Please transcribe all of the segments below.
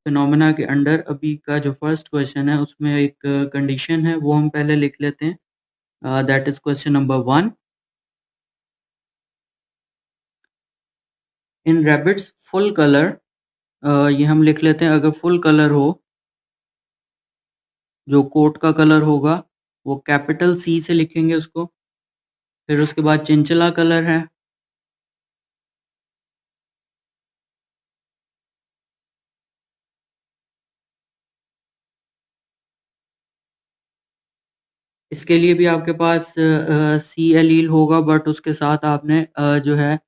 Phenomena के under अभी का जो फर्स्ट क्वेश्चन है उसमें एक कंडीशन है वो हम पहले लिख लेते हैं। That is question number 1। In rabbits full colour, ये हम लिख लेते हैं अगर फुल कलर हो, जो कोट का कलर होगा वो कैपिटल सी से लिखेंगे उसको। फिर उसके बाद चिंचला कलर है, इसके लिए भी आपके पास सी एलील होगा, बट उसके साथ आपने जो है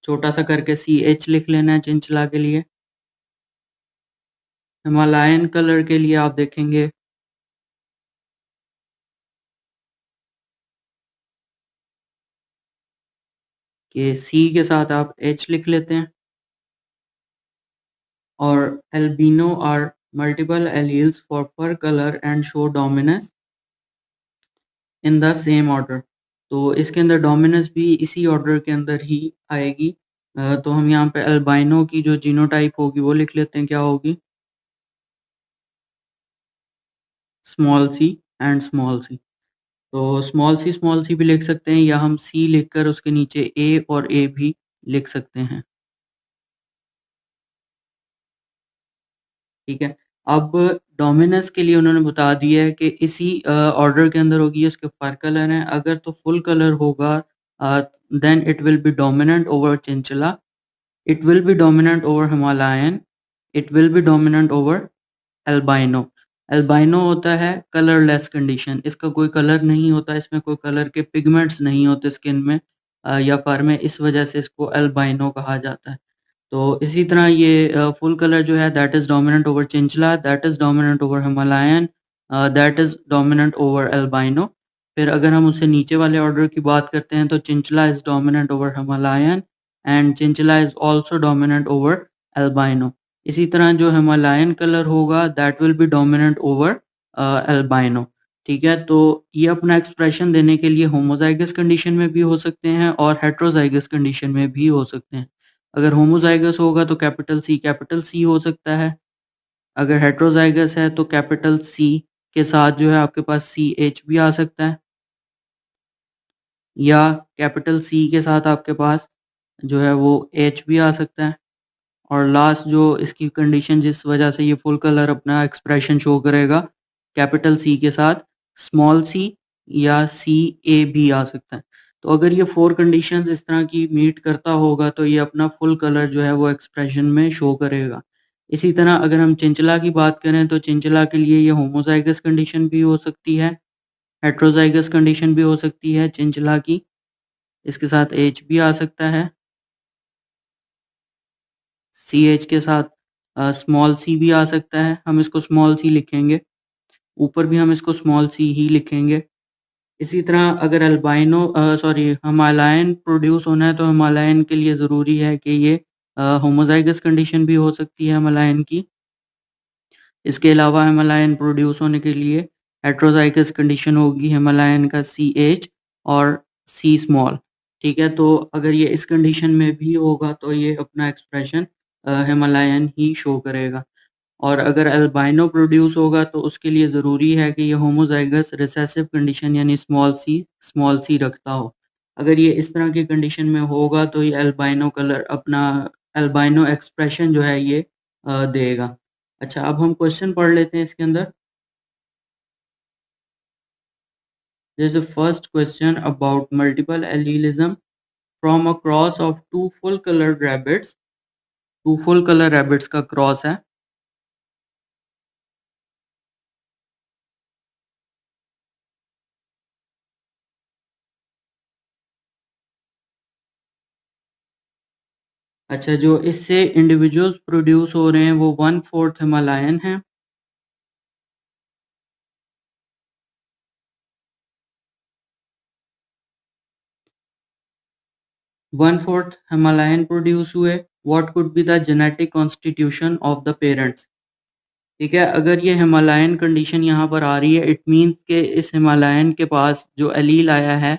छोटा सा करके सी एच लिख लेना है चिंचला के लिए। हिमालयन कलर के लिए आप देखेंगे कि सी के साथ आप एच लिख लेते हैं। और albino are multiple alleles for fur colour and show dominance in the same order. तो इसके अंदर डोमिनेंस भी इसी ऑर्डर के अंदर ही आएगी। तो हम यहाँ पे एल्बाइनो की जो जीनोटाइप होगी वो लिख लेते हैं, क्या होगी, small C and small C. तो स्मॉल सी भी लिख सकते हैं, या हम सी लिखकर उसके नीचे ए और ए भी लिख सकते हैं। ठीक है। अब डोमिनेंस के लिए उन्होंने बता दिया है कि इसी ऑर्डर के अंदर होगी, उसके फर कलर हैं। अगर तो फुल कलर होगा then it will be dominant over chinchilla, it will be dominant over Himalayan, it will be dominant over albino. Albino होता है कलरलेस कंडीशन, इसका कोई कलर नहीं होता, इसमें कोई कलर के पिगमेंट्स नहीं होते स्किन में या फर में, इस वजह से इसको एल्बाइनो कहा जाता है। तो इसी तरह ये फुल कलर जो है that is dominant over chinchilla, that is dominant over Himalayan, that is dominant over albino. फिर अगर हम उससे नीचे वाले ऑर्डर की बात करते हैं तो chinchilla is dominant over Himalayan and chinchilla is also dominant over albino. इसी तरह जो हिमालयन कलर होगा that will be dominant over albino. ठीक है। तो ये अपना एक्सप्रेशन देने के लिए होमोजाइगस कंडीशन में भी हो सकते हैं और हेट्रोजाइगस कंडीशन में भी हो सकते हैं। अगर होमोजाइगस होगा तो कैपिटल सी हो सकता है। अगर हेट्रोजाइगस है तो कैपिटल सी के साथ जो है आपके पास सी एच भी आ सकता है, या कैपिटल सी के साथ आपके पास जो है वो एच भी आ सकता है। और लास्ट जो इसकी कंडीशन जिस वजह से ये फुल कलर अपना एक्सप्रेशन शो करेगा, कैपिटल सी के साथ स्मॉल सी या सी ए भी आ सकता है। तो अगर ये 4 कंडीशंस इस तरह की मीट करता होगा तो ये अपना फुल कलर जो है वो एक्सप्रेशन में शो करेगा। इसी तरह अगर हम चिंचला की बात करें तो चिंचला के लिए ये होमोजाइगस कंडीशन भी हो सकती है, हेट्रोजाइगस कंडीशन भी हो सकती है चिंचला की, इसके साथ एच भी आ सकता है, सी एच के साथ स्मॉल सी भी आ सकता है, हम इसको स्मॉल सी लिखेंगे, ऊपर भी हम इसको स्मॉल सी ही लिखेंगे। इसी तरह अगर हिमालयन प्रोड्यूस होना है तो हिमालयन के लिए ज़रूरी है कि ये होमोजाइगस कंडीशन भी हो सकती है हिमालयन की। इसके अलावा हिमालयन प्रोड्यूस होने के लिए हेट्रोजाइगस कंडीशन होगी हिमालयन का सी एच और सी स्मॉल। ठीक है। तो अगर ये इस कंडीशन में भी होगा तो ये अपना एक्सप्रेशन हिमालयन ही शो करेगा। और अगर अल्बाइनो प्रोड्यूस होगा तो उसके लिए ज़रूरी है कि ये होमोजाइगस रिसेसिव कंडीशन यानी स्मॉल सी रखता हो। अगर ये इस तरह की कंडीशन में होगा तो ये अल्बाइनो कलर अपना अल्बाइनो एक्सप्रेशन जो है ये देगा। अच्छा, अब हम क्वेश्चन पढ़ लेते हैं इसके अंदर। There is a first question about multiple allelism from a cross of two full colored rabbits. Two full colour rabbits का क्रॉस है। अच्छा, जो इससे इंडिविजुअल्स प्रोड्यूस हो रहे हैं वो 1/4 हिमालयन है, 1/4 हिमालयन प्रोड्यूस हुए। What could be the genetic constitution of the parents. ठीक है। अगर ये हिमालयन कंडीशन यहाँ पर आ रही है इट मीन्स के इस हिमालयन के पास जो एलील आया है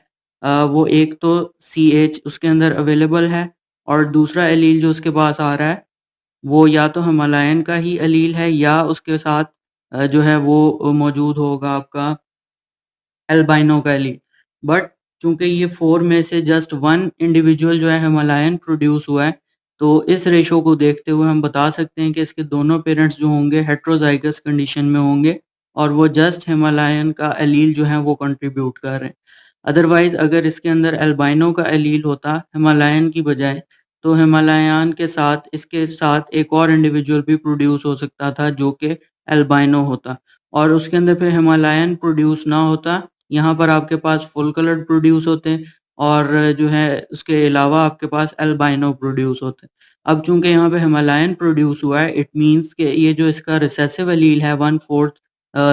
वो एक तो सी एच उसके अंदर अवेलेबल है, और दूसरा एलील जो उसके पास आ रहा है वो या तो हिमालयन का ही एलील है या उसके साथ जो है वो मौजूद होगा आपका एल्बाइनो का एलील। बट चूंकि ये 4 में से जस्ट 1 इंडिविजुअल जो है हिमालयन प्रोड्यूस हुआ है, तो इस रेशो को देखते हुए हम बता सकते हैं कि इसके दोनों पेरेंट्स जो होंगे हेटेरोजाइगस कंडीशन में होंगे और वो जस्ट हिमालयन का एलील जो है वो कंट्रीब्यूट कर रहे हैं। अदरवाइज अगर इसके अंदर एल्बाइनो का एलील होता हिमालयन की बजाय, तो हिमालयन के साथ इसके साथ एक और इंडिविजुअल भी प्रोड्यूस हो सकता था जो कि एल्बाइनो होता, और उसके अंदर फिर हिमालयन प्रोड्यूस ना होता। यहाँ पर आपके पास फुल कलर्ड प्रोड्यूस होते हैं और जो है उसके अलावा आपके पास एल्बाइनो प्रोड्यूस होते हैं। अब चूंकि यहाँ पे हिमालयन प्रोड्यूस हुआ है, इट मीन्स कि ये जो इसका रिसेसिव एलील है 1/4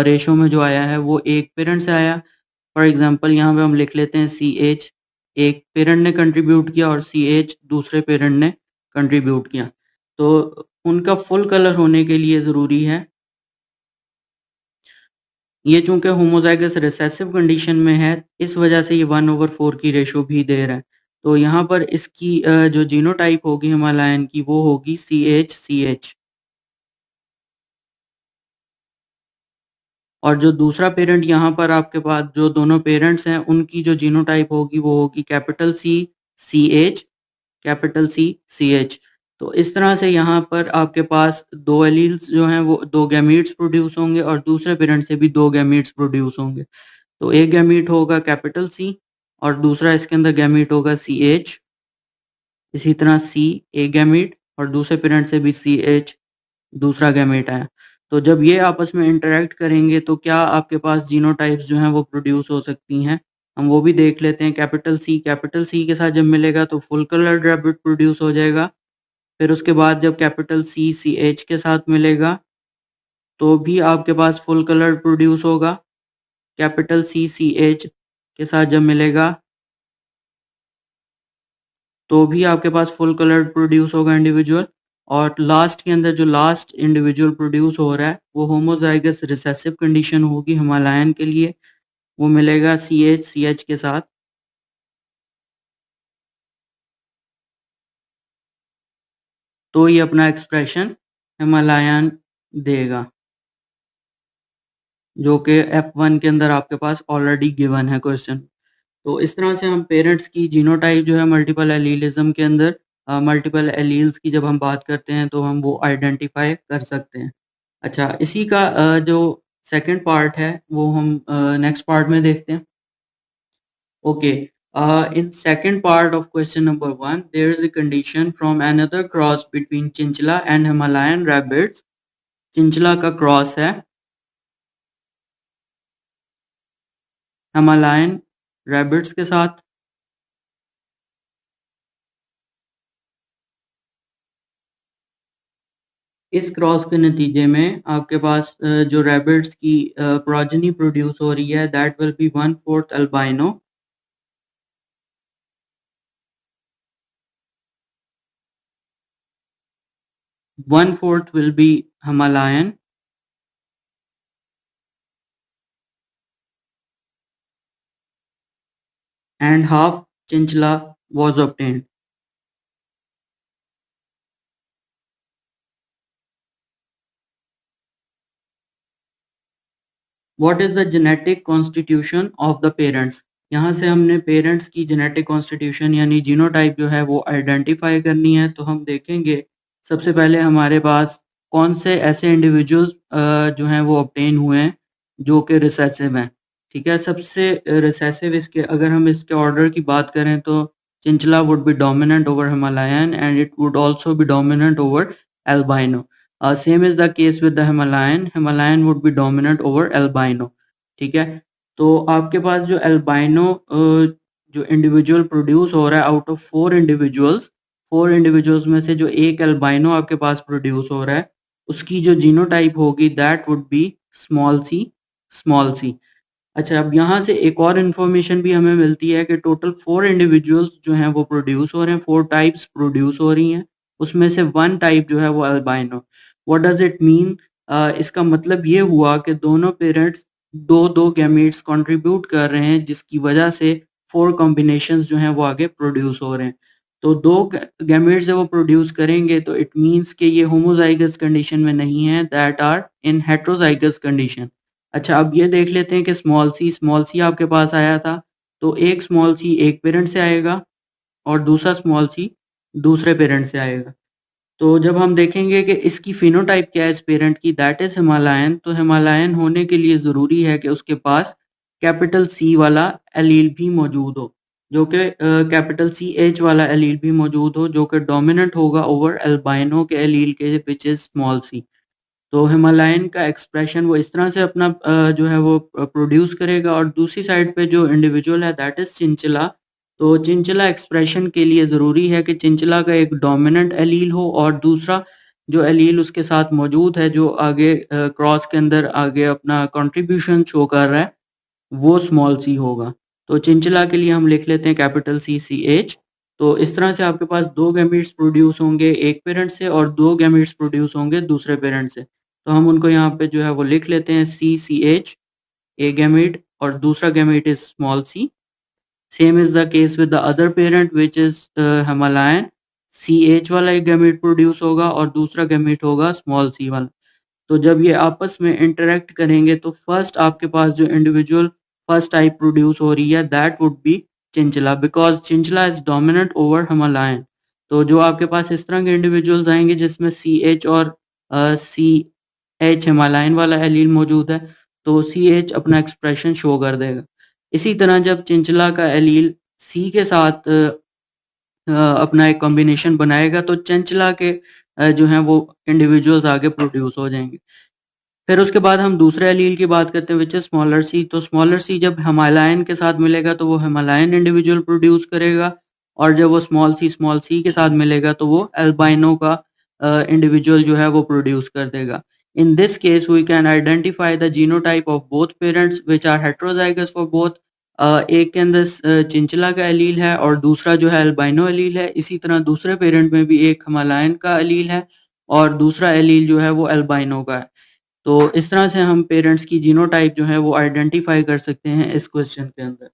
रेशो में जो आया है वो एक पेरेंट से आया। फॉर एग्जांपल यहाँ पे हम लिख लेते हैं CH एक पेरेंट ने कंट्रीब्यूट किया और CH दूसरे पेरेंट ने कंट्रीब्यूट किया। तो उनका फुल कलर होने के लिए ज़रूरी है, ये चूंकि होमोजाइगस रिसेसिव कंडीशन में है, इस वजह से ये 1/4 की रेशो भी दे रहा है। तो यहाँ पर इसकी जो जीनोटाइप होगी हिमालयन की वो होगी CH और जो दूसरा पेरेंट यहाँ पर आपके पास जो दोनों पेरेंट्स हैं उनकी जो जीनोटाइप होगी वो होगी कैपिटल CH कैपिटल CH। तो इस तरह से यहाँ पर आपके पास दो एलील्स जो हैं वो दो गैमीट्स प्रोड्यूस होंगे और दूसरे पेरेंट से भी दो गैमीट्स प्रोड्यूस होंगे। तो एक गैमीट होगा कैपिटल C और दूसरा इसके अंदर गैमीट होगा CH। इसी तरह C एक गैमीट और दूसरे पेरेंट से भी CH दूसरा गैमेट आया। तो जब ये आपस में इंटरेक्ट करेंगे तो क्या आपके पास जीनोटाइप्स जो हैं वो प्रोड्यूस हो सकती हैं, हम वो भी देख लेते हैं। कैपिटल सी के साथ जब मिलेगा तो फुल कलर्ड रैबिट प्रोड्यूस हो जाएगा। फिर उसके बाद जब कैपिटल सी एच के साथ मिलेगा तो भी आपके पास फुल कलर्ड प्रोड्यूस होगा। कैपिटल सी एच के साथ जब मिलेगा तो भी आपके पास फुल कलर्ड प्रोड्यूस होगा इंडिविजुअल। और लास्ट के अंदर जो लास्ट इंडिविजुअल प्रोड्यूस हो रहा है वो होमोजाइगस रिसेसिव कंडीशन होगी हिमालयन के लिए, वो मिलेगा सी एच के साथ। तो ये अपना एक्सप्रेशन हिमालयन देगा जो कि F1 के अंदर आपके पास ऑलरेडी गिवन है क्वेश्चन। तो इस तरह से हम पेरेंट्स की जीनोटाइप जो है मल्टीपल एलीलिज्म के अंदर मल्टीपल एलील्स की जब हम बात करते हैं तो हम वो आइडेंटिफाई कर सकते हैं। अच्छा, इसी का जो सेकंड पार्ट है वो हम नेक्स्ट पार्ट में देखते हैं। Okay, in second part of question number 1 there is a condition from another cross between चिंचला and Himalayan rabbits। चिंचला का क्रॉस है हिमालयन रैबिट्स के साथ। इस क्रॉस के नतीजे में आपके पास जो रैबिट्स की प्रोजेनी प्रोड्यूस हो रही है that will B 1/4 albino, 1/4 will be Himalayan and half Chinchilla was obtained। What is the genetic constitution of the parents? यहाँ से हमने पेरेंट्स की जेनेटिक कॉन्स्टिट्यूशन यानी जीनोटाइप जो है वो आइडेंटिफाई करनी है। तो हम देखेंगे सबसे पहले हमारे पास कौन से ऐसे इंडिविजुअल्स जो हैं वो ऑब्टेन हुए हैं जो कि रिसेसिव हैं। ठीक है, सबसे रिसेसिव इसके अगर हम इसके ऑर्डर की बात करें तो chinchilla would be dominant over Himalayan and it would also be dominant over albino. Same is the case with the Himalayan would be dominant over albino. ठीक है, तो आपके पास जो एल्बाइनो जो इंडिविजुअल प्रोड्यूस हो रहा है आउट ऑफ 4 इंडिविजुअल्स में से जो एक एल्बाइनो आपके पास प्रोड्यूस हो रहा है उसकी जो जीनोटाइप होगी that would B small C. अच्छा, अब यहाँ से एक और इन्फॉर्मेशन भी हमें मिलती है कि टोटल 4 इंडिविजुअल्स जो हैं वो प्रोड्यूस हो रहे हैं, 4 टाइप्स प्रोड्यूस हो रही हैं, उसमें से 1 टाइप जो है वो albino. What does it mean? इसका मतलब ये हुआ कि दोनों पेरेंट्स दो दो गैमीट्स कंट्रीब्यूट कर रहे हैं जिसकी वजह से 4 कॉम्बिनेशंस जो हैं वो आगे प्रोड्यूस हो रहे हैं। तो 2 गैमेट्स जब वो प्रोड्यूस करेंगे तो इट मीन्स कि ये होमोजाइगस कंडीशन में नहीं है, that are in heterozygous condition. अच्छा, अब ये देख लेते हैं कि स्मॉल सी आपके पास आया था, तो एक स्मॉल सी एक पेरेंट से आएगा और दूसरा स्मॉल सी दूसरे पेरेंट से आएगा। तो जब हम देखेंगे कि इसकी फिनोटाइप क्या है इस पेरेंट की, दैट इज हिमालयन, तो हिमालयन होने के लिए ज़रूरी है कि उसके पास कैपिटल सी वाला एलील भी मौजूद हो, जो कि कैपिटल सी एच वाला एलील भी मौजूद हो, जो कि डोमिनेंट होगा ओवर एल्बाइनो के एलील के, विच इज स्मॉल सी। तो हिमालयन का एक्सप्रेशन वो इस तरह से अपना जो है वो प्रोड्यूस करेगा। और दूसरी साइड पे जो इंडिविजुअल है दैट इज चिंचला। तो चिंचला एक्सप्रेशन के लिए ज़रूरी है कि चिंचला का एक डोमिनेंट एलील हो और दूसरा जो एलील उसके साथ मौजूद है, जो आगे क्रॉस के अंदर आगे अपना कंट्रीब्यूशन शो कर रहा है, वो स्मॉल सी होगा। तो चिंचला के लिए हम लिख लेते हैं कैपिटल सी सी एच। तो इस तरह से आपके पास 2 गैमीट्स प्रोड्यूस होंगे एक पेरेंट से और 2 गैमीट्स प्रोड्यूस होंगे दूसरे पेरेंट से। तो हम उनको यहाँ पे जो है वो लिख लेते हैं सी सी एच, ए गैमीट, और दूसरा gamete is small c. Same is the case with the other parent which is Himalayan. C h वाला एक गैमीट प्रोड्यूस होगा और दूसरा गैमीट होगा स्मॉल सी वाला। तो जब ये आपस में इंटरेक्ट करेंगे तो फर्स्ट आपके पास जो इंडिविजुअल फर्स्ट टाइप प्रोड्यूस हो रही है that would be chinchilla, because chinchilla is dominant over Himalayan. तो जो आपके पास इस तरह के इंडिविजुअल्स आएंगे जिसमें सी एच और सी एच हिमालयन वाला एलील मौजूद है, तो सी एच अपना एक्सप्रेशन शो कर देगा। इसी तरह जब चिंचला का एलील सी के साथ अपना एक कॉम्बिनेशन बनाएगा तो चंचला के जो हैं वो इंडिविजुअल्स आगे प्रोड्यूस हो जाएंगे। फिर उसके बाद हम दूसरे एलील की बात करते हैं विच इज स्मॉलर सी। तो स्मॉलर सी जब हिमालयन के साथ मिलेगा तो वो हिमालयन इंडिविजुअल प्रोड्यूस करेगा, और जब वो स्मॉल सी के साथ मिलेगा तो वो एल्बाइनो का इंडिविजुअल जो है वो प्रोड्यूस कर देगा। In this case we can identify the genotype of both parents which are heterozygous for both. एक के अंदर चिंचला का एलील है और दूसरा जो है एल्बाइनो एलील है। इसी तरह दूसरे पेरेंट में भी एक हिमालयन का एलील है और दूसरा एलील जो है वो एल्बाइनो का है। तो इस तरह से हम पेरेंट्स की जीनोटाइप जो है वो आइडेंटिफाई कर सकते हैं इस क्वेश्चन के अंदर।